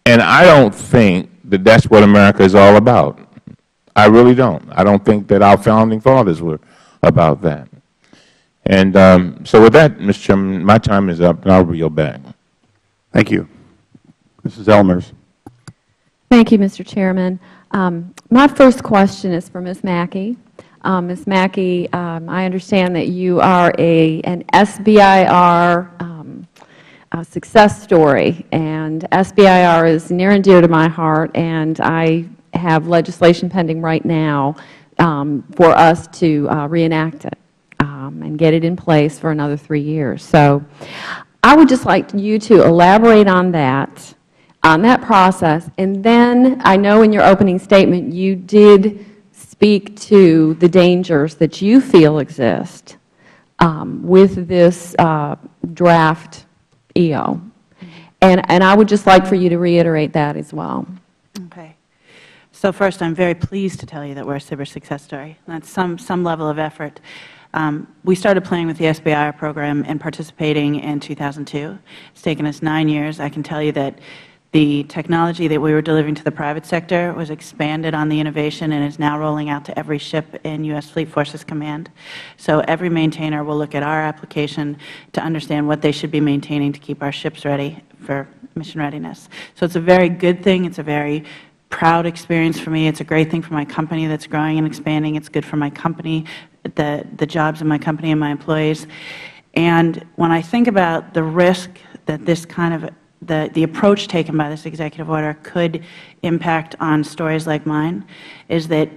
And I don't think that that's what America is all about. I really don't. I don't think that our founding fathers were about that. And so with that, Mr. Chairman, my time is up, and I'll yield back. Thank you. Mrs. Elmers. Thank you, Mr. Chairman. My first question is for Ms. Mackey. Ms. Mackey, I understand that you are an SBIR success story, and SBIR is near and dear to my heart, and I have legislation pending right now for us to reenact it and get it in place for another 3 years. So I would just like you to elaborate on that process. And then I know in your opening statement you did speak to the dangers that you feel exist with this draft EO. And I would just like for you to reiterate that as well. Okay. So first, I'm very pleased to tell you that we're a cyber success story. That's some level of effort. We started playing with the SBIR program and participating in 2002. It's taken us 9 years. I can tell you that the technology that we were delivering to the private sector was expanded on the innovation and is now rolling out to every ship in U.S. Fleet Forces Command. So every maintainer will look at our application to understand what they should be maintaining to keep our ships ready for mission readiness. So it's a very good thing. It's a very proud experience for me. It's a great thing for my company that's growing and expanding. It's good for my company, the jobs in my company and my employees. And when I think about the risk that this kind of the approach taken by this executive order could impact on stories like mine, is that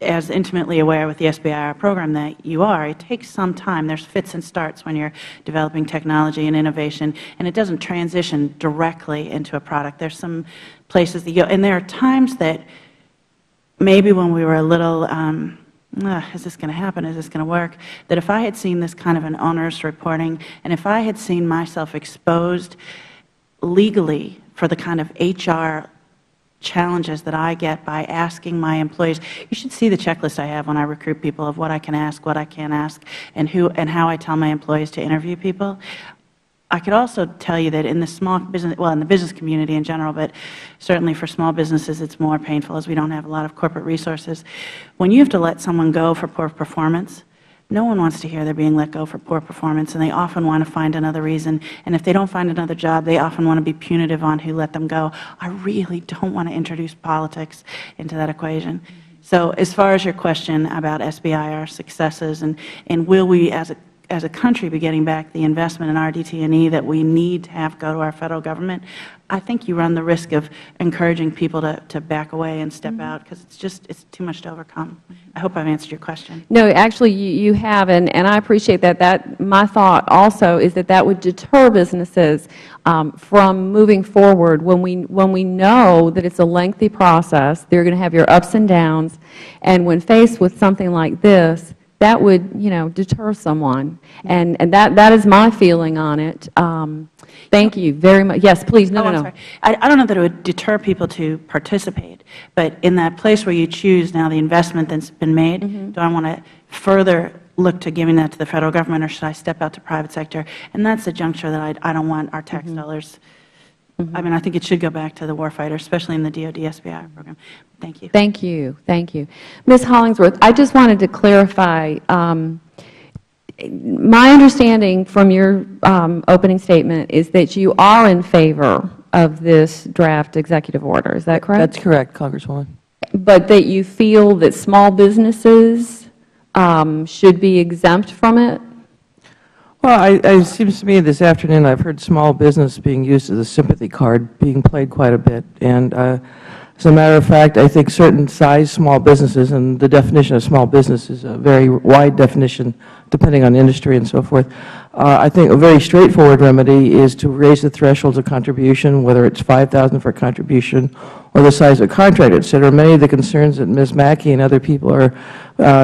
as intimately aware with the SBIR program that you are, it takes some time. There's fits and starts when you're developing technology and innovation, and it doesn't transition directly into a product. There's some places that you go, and there are times that maybe when we were a little is this going to happen? Is this going to work? That if I had seen this kind of an onerous reporting, and if I had seen myself exposed legally for the kind of HR challenges that I get by asking my employees, you should see the checklist I have when I recruit people of what I can ask, what I can't ask, and how I tell my employees to interview people. I could also tell you that in the small business, well, in the business community in general, but certainly for small businesses it's more painful as we don't have a lot of corporate resources. When you have to let someone go for poor performance, no one wants to hear they're being let go for poor performance, and they often want to find another reason. And if they don't find another job, they often want to be punitive on who let them go. I really don't want to introduce politics into that equation. So as far as your question about SBIR successes and will we as a country be getting back the investment in RDT&E that we need to have go to our Federal Government, I think you run the risk of encouraging people to back away and step out because it's too much to overcome. I hope I've answered your question. No, actually you have, and I appreciate that. My thought also is that would deter businesses from moving forward when we know that it's a lengthy process. They're going to have your ups and downs, and when faced with something like this, that would, deter someone, and that is my feeling on it. Thank you very much. Yes, please. No. Sorry. I don't know that it would deter people to participate, but in that place where you choose now the investment that's been made, do I want to further look to giving that to the Federal Government, or should I step out to private sector? And that's the juncture that I don't want our tax dollars. I mean, I think it should go back to the warfighter, especially in the DoD SBI program. Thank you. Thank you. Thank you. Ms. Hollingsworth, I just wanted to clarify. My understanding from your opening statement is that you are in favor of this draft executive order. Is that correct? That's correct, Congresswoman. But that you feel that small businesses should be exempt from it? Well, it seems to me this afternoon I've heard small business being used as a sympathy card, being played quite a bit. And as a matter of fact, I think certain size small businesses, and the definition of small business is a very wide definition depending on industry and so forth. I think a very straightforward remedy is to raise the thresholds of contribution, whether it's $5,000 for a contribution or the size of contract, et cetera. Many of the concerns that Ms. Mackey and other people are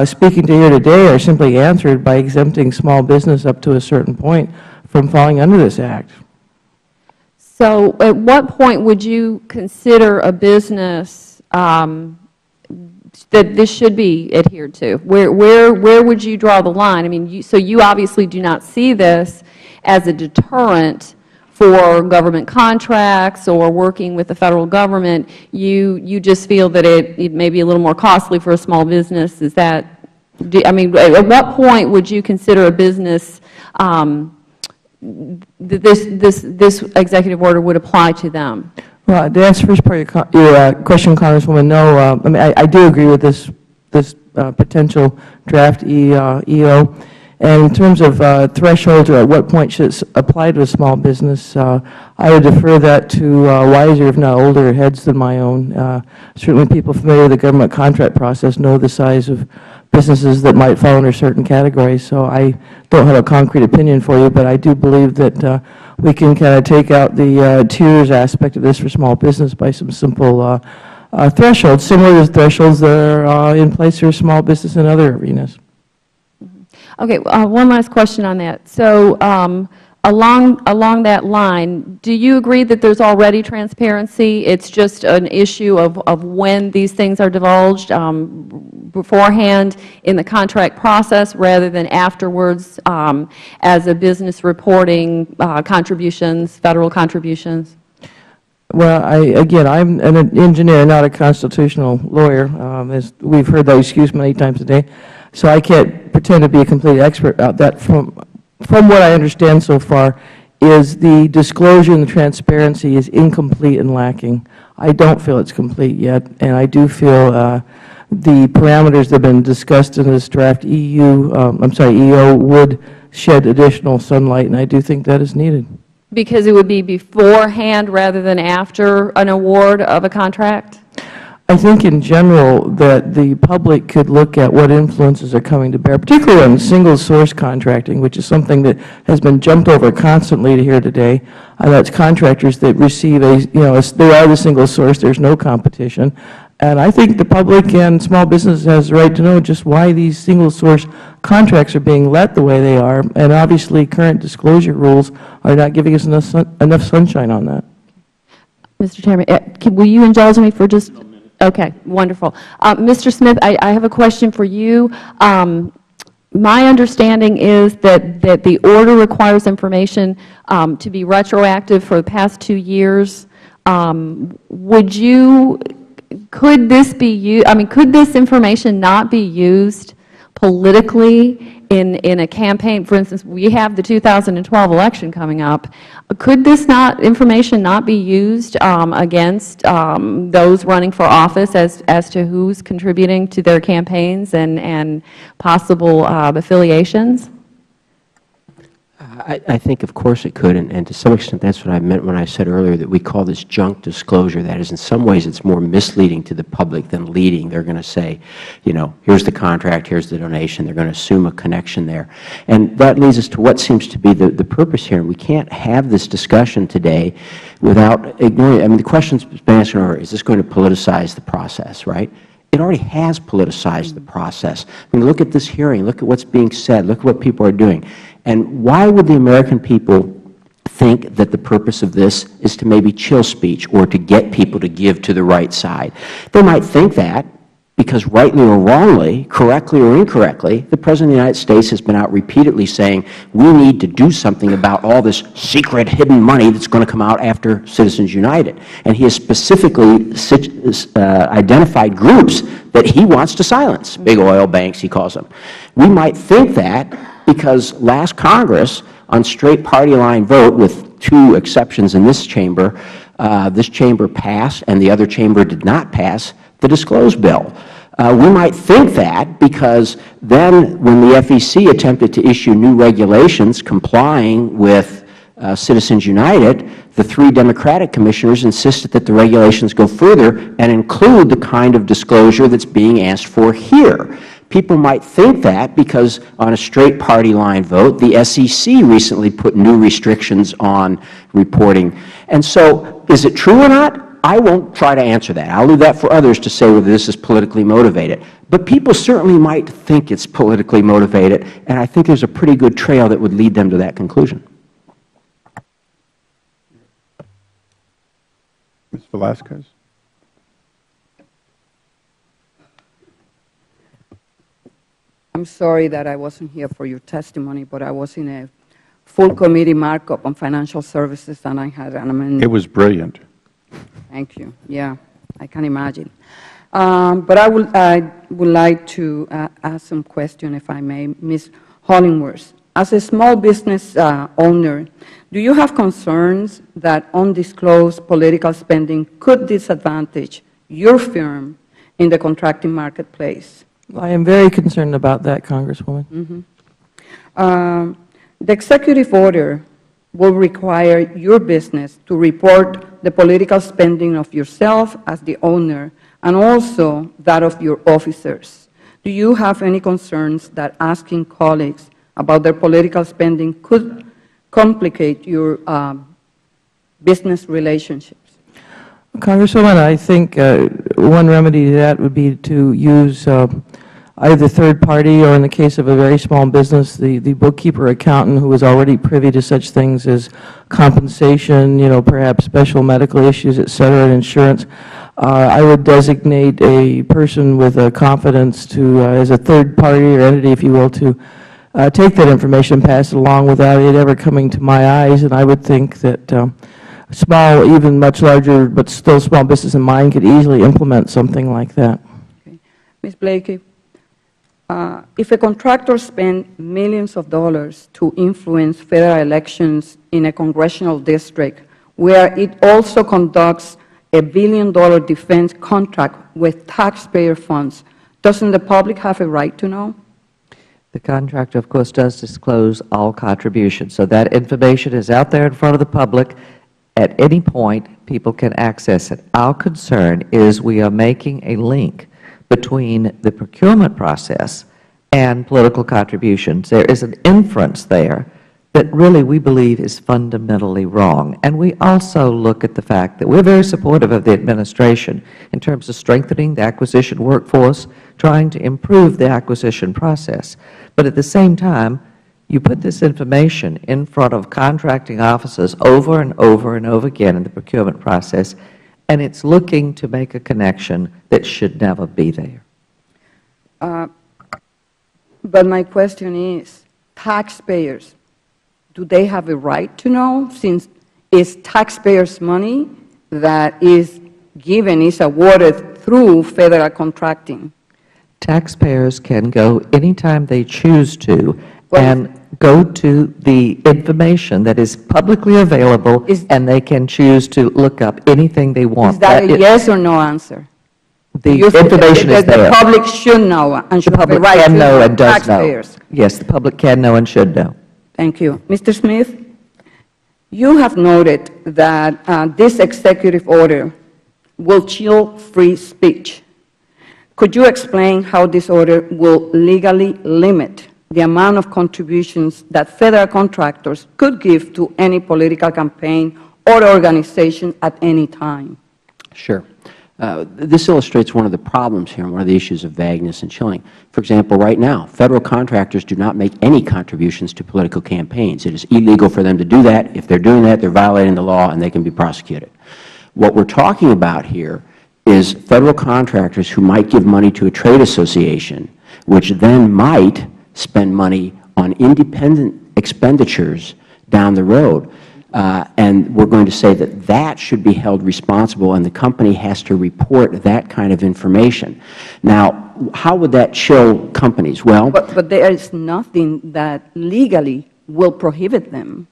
speaking to here today are simply answered by exempting small business up to a certain point from falling under this Act. So at what point would you consider a business that this should be adhered to? Where would you draw the line? I mean, so you obviously do not see this as a deterrent for government contracts or working with the Federal Government. You just feel that it may be a little more costly for a small business. Is that, I mean, at what point would you consider a business this executive order would apply to them? Well, to answer the first part of your question, Congresswoman, no. I mean, I do agree with this potential draft EO. And in terms of thresholds or at what point should it apply to a small business, I would defer that to wiser, if not older, heads than my own. Certainly people familiar with the government contract process know the size of businesses that might fall under certain categories. So I don't have a concrete opinion for you, but I do believe that we can kind of take out the tiers aspect of this for small business by some simple thresholds, similar to thresholds that are in place for small business in other arenas. Okay, one last question on that. So along that line, do you agree that there's already transparency? It's just an issue of when these things are divulged beforehand in the contract process rather than afterwards as a business reporting contributions, Federal contributions? Well, again, I'm an engineer, not a constitutional lawyer, as we've heard that excuse many times a day. So I can't pretend to be a complete expert about that. From what I understand so far, is the disclosure and the transparency is incomplete and lacking. I don't feel it's complete yet, and I do feel the parameters that have been discussed in this draft EO would shed additional sunlight, and I do think that is needed. Because it would be beforehand rather than after an award of a contract? I think in general that the public could look at what influences are coming to bear, particularly on single source contracting, which is something that has been jumped over constantly here today. That's contractors that receive they are the single source, there's no competition, And I think the public and small business has the right to know just why these single-source contracts are being let the way they are, and obviously current disclosure rules are not giving us enough sunshine on that. Mr. Chairman, will you indulge me for just? Okay, wonderful. Mr. Smith, I have a question for you. My understanding is that the order requires information to be retroactive for the past 2 years. Could this be used? I mean, could this information not be used politically in a campaign? For instance, we have the 2012 election coming up. Could this information not be used against those running for office as to who's contributing to their campaigns and possible affiliations? I think, of course, it could, and to some extent that's what I meant when I said earlier that we call this junk disclosure. That is, in some ways, it's more misleading to the public than leading. They're going to say, you know, here's the contract, here's the donation. They're going to assume a connection there. And that leads us to what seems to be the purpose here. We can't have this discussion today without ignoring it. I mean, the question's been asked earlier, is this going to politicize the process, right? It already has politicized the process. I mean, look at this hearing. Look at what's being said. Look at what people are doing. And why would the American people think that the purpose of this is to maybe chill speech or to get people to give to the right side? They might think that because rightly or wrongly, correctly or incorrectly, the President of the United States has been out repeatedly saying we need to do something about all this secret hidden money that's going to come out after Citizens United. And he has specifically identified groups that he wants to silence, big oil banks, he calls them. We might think that because last Congress, on straight party line vote, with 2 exceptions in this chamber passed and the other chamber did not pass the disclose bill. We might think that because then when the FEC attempted to issue new regulations complying with Citizens United, the 3 Democratic commissioners insisted that the regulations go further and include the kind of disclosure that's being asked for here. People might think that because on a straight party line vote, the SEC recently put new restrictions on reporting. And so is it true or not? I won't try to answer that. I'll leave that for others to say whether this is politically motivated. But people certainly might think it's politically motivated, and I think there's a pretty good trail that would lead them to that conclusion. Ms. Velasquez. I'm sorry that I wasn't here for your testimony, but I was in a full committee markup on financial services, and I had an amendment. It was brilliant. Thank you. Yeah, I can imagine. But I would like to ask some questions, if I may. Ms. Hollingworth, as a small business owner, do you have concerns that undisclosed political spending could disadvantage your firm in the contracting marketplace? I am very concerned about that, Congresswoman. The executive order will require your business to report the political spending of yourself as the owner and also that of your officers. Do you have any concerns that asking colleagues about their political spending could complicate your business relationships? Congresswoman, I think one remedy to that would be to use either third party or, in the case of a very small business, the bookkeeper accountant who is already privy to such things as compensation, perhaps special medical issues, et cetera, and insurance. I would designate a person with confidence to, as a third party or entity, if you will, to take that information, pass it along without it ever coming to my eyes. And I would think that small, even much larger, but still small business in mind could easily implement something like that. Okay. Ms. Blakey, if a contractor spends millions of dollars to influence federal elections in a congressional district where it also conducts a $1 billion defense contract with taxpayer funds, doesn't the public have a right to know? The contractor, of course, does disclose all contributions. So that information is out there in front of the public. At any point, people can access it. Our concern is we are making a link between the procurement process and political contributions. There is an inference there that really we believe is fundamentally wrong. And we also look at the fact that we're very supportive of the administration in terms of strengthening the acquisition workforce, trying to improve the acquisition process. But at the same time, you put this information in front of contracting officers over and over and over again in the procurement process, and it's looking to make a connection that should never be there. But my question is, taxpayers, do they have a right to know, since it's taxpayers' money that is given, is awarded through Federal contracting? Taxpayers can go anytime they choose to and go to the information that is publicly available, and they can choose to look up anything they want. Is that a yes or no answer? The information is there. The public should know and should have a right to know. The public can know and does know. Taxpayers. Yes, the public can know and should know. Thank you. Mr. Smith, you have noted that this executive order will chill free speech. Could you explain how this order will legally limit the amount of contributions that Federal contractors could give to any political campaign or organization at any time? Sure. This illustrates one of the problems here and one of the issues of vagueness and chilling. For example, right now, Federal contractors do not make any contributions to political campaigns. It is illegal for them to do that. If they're doing that, they're violating the law and they can be prosecuted. What we're talking about here is Federal contractors who might give money to a trade association, which then might spend money on independent expenditures down the road. And we're going to say that that should be held responsible, and the company has to report that kind of information. Now, how would that chill companies? Well, but there is nothing that legally will prohibit them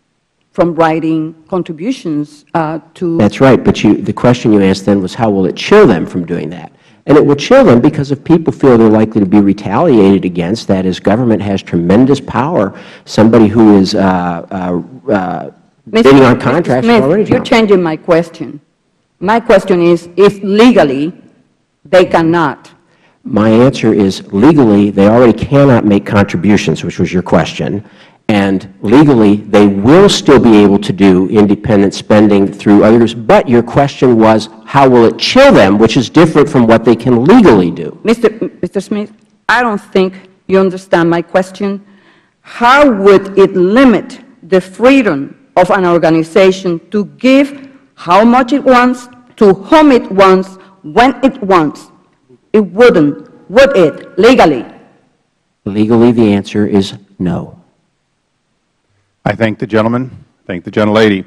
from writing contributions to. That's right. But the question you asked then was, how will it chill them from doing that? And it will chill them because if people feel they're likely to be retaliated against, that is, government has tremendous power, somebody who is bidding on contracts. Mr. Smith, you're changing my question. My question is, if legally they cannot. My answer is, legally they already cannot make contributions, which was your question, and legally they will still be able to do independent spending through others, but your question was, how will it chill them, which is different from what they can legally do. Mr. Smith, I don't think you understand my question. How would it limit the freedom of an organization to give how much it wants, to whom it wants, when it wants? It wouldn't, would it, legally? Legally, the answer is no. I thank the gentleman, thank the gentlelady.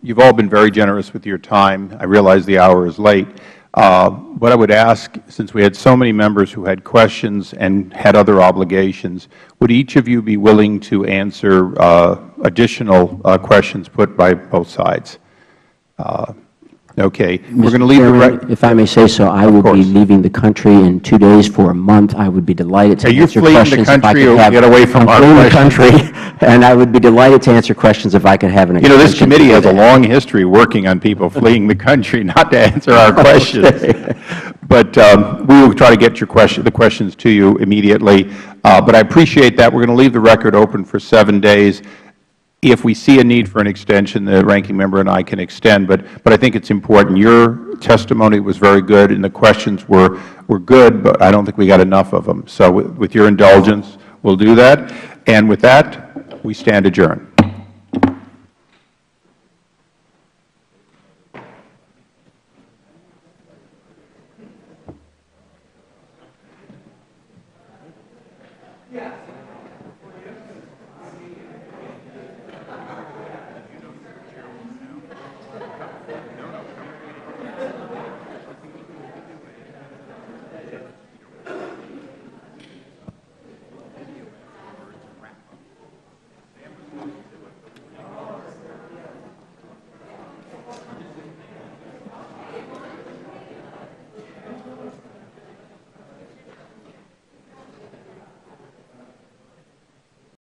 You've all been very generous with your time. I realize the hour is late. What I would ask, since we had so many members who had questions and had other obligations, would each of you be willing to answer additional questions put by both sides? Okay. We're going to leave the record. If I may say so, I will be leaving the country in 2 days for a month. I would be delighted to answer questions. Are you fleeing the country or get away from our questions? I'm fleeing the country, and I would be delighted to answer questions if I could have an extension. You know, this committee has a long history working on people fleeing the country not to answer our questions. But we will try to get the questions to you immediately. But I appreciate that. We're going to leave the record open for 7 days. If we see a need for an extension, the ranking member and I can extend. But I think it's important. Your testimony was very good, and the questions were good, but I don't think we got enough of them. So with your indulgence, we'll do that. And with that, we stand adjourned.